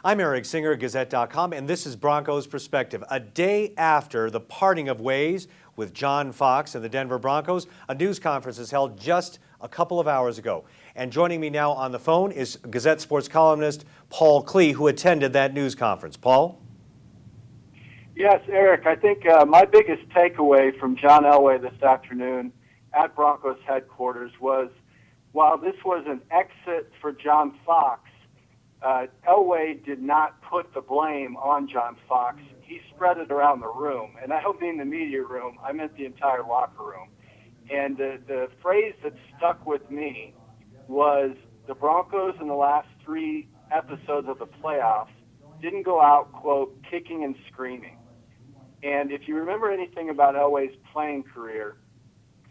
I'm Eric Singer, Gazette.com, and this is Broncos Perspective. A day after the parting of ways with John Fox and the Denver Broncos, a news conference is held just a couple of hours ago. And joining me now on the phone is Gazette sports columnist Paul Klee, who attended that news conference. Paul? Yes, Eric, I think my biggest takeaway from John Elway this afternoon at Broncos headquarters was, while this was an exit for John Fox, Elway did not put the blame on John Fox. He spread it around the room. And I don't mean the media room, I meant the entire locker room. And the phrase that stuck with me was the Broncos in the last 3 episodes of the playoffs didn't go out, quote, kicking and screaming. And if you remember anything about Elway's playing career,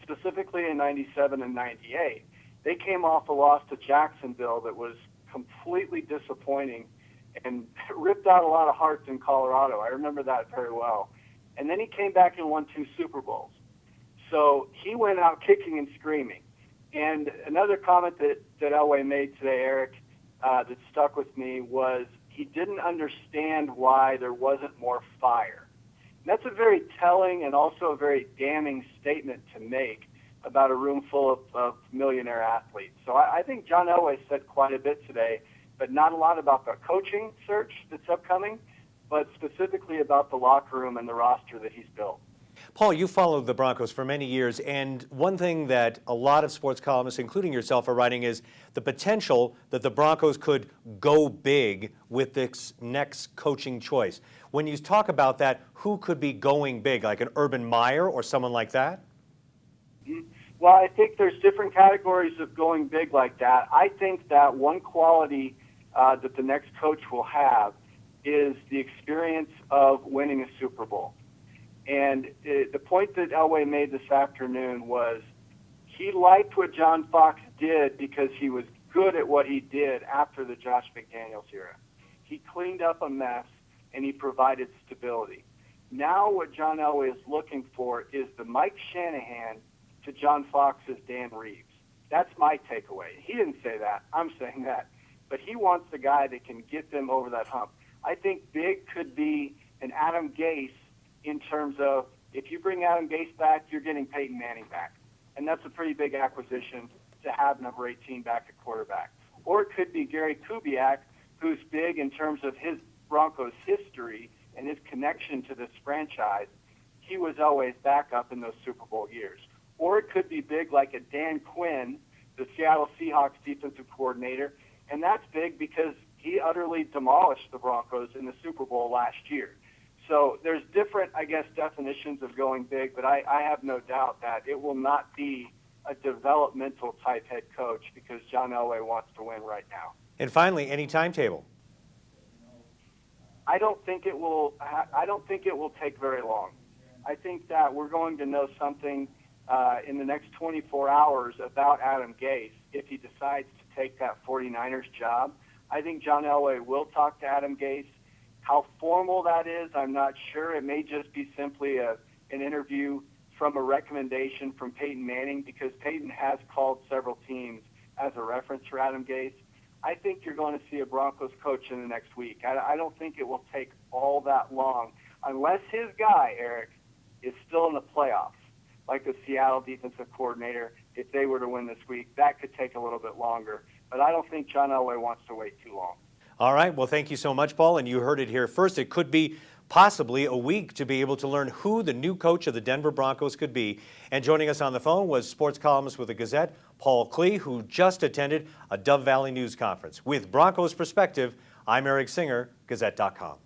specifically in 97 and 98, they came off a loss to Jacksonville that was completely disappointing and ripped out a lot of hearts in Colorado. I remember that very well. And then he came back and won 2 Super Bowls. So he went out kicking and screaming. And another comment that Elway made today, Eric, that stuck with me was he didn't understand why there wasn't more fire. And that's a very telling and also a very damning statement to make about a room full of millionaire athletes. So I think John Elway said quite a bit today, but not a lot about the coaching search that's upcoming, but specifically about the locker room and the roster that he's built. Paul, you followed the Broncos for many years, and one thing that a lot of sports columnists, including yourself, are writing is the potential that the Broncos could go big with this next coaching choice. When you talk about that, who could be going big, like an Urban Meyer or someone like that? Well, I think there's different categories of going big like that. I think that one quality that the next coach will have is the experience of winning a Super Bowl. And the point that Elway made this afternoon was he liked what John Fox did because he was good at what he did after the Josh McDaniels era. He cleaned up a mess and he provided stability. Now what John Elway is looking for is the Mike Shanahan to John Fox's Dan Reeves. That's my takeaway. He didn't say that. I'm saying that. But he wants the guy that can get them over that hump. I think big could be an Adam Gase in terms of if you bring Adam Gase back, you're getting Peyton Manning back. And that's a pretty big acquisition to have number 18 back at quarterback. Or it could be Gary Kubiak, who's big in terms of his Broncos history and his connection to this franchise. He was always backup in those Super Bowl years. Or it could be big like a Dan Quinn, the Seattle Seahawks defensive coordinator, and that's big because he utterly demolished the Broncos in the Super Bowl last year. So there's different, I guess, definitions of going big, but I have no doubt that it will not be a developmental type head coach because John Elway wants to win right now. And finally, any timetable? I don't think it will take very long. I think that we're going to know something in the next 24 hours about Adam Gase if he decides to take that 49ers job. I think John Elway will talk to Adam Gase. How formal that is, I'm not sure. It may just be simply an interview from a recommendation from Peyton Manning because Peyton has called several teams as a reference for Adam Gase. I think you're going to see a Broncos coach in the next week. I don't think it will take all that long unless his guy, Eric, is still in the playoffs, like the Seattle defensive coordinator. If they were to win this week, that could take a little bit longer. But I don't think John Elway wants to wait too long. All right. Well, thank you so much, Paul. And you heard it here first. It could be possibly a week to be able to learn who the new coach of the Denver Broncos could be. And joining us on the phone was sports columnist with the Gazette, Paul Klee, who just attended a Dove Valley news conference. With Broncos Perspective, I'm Eric Singer, Gazette.com.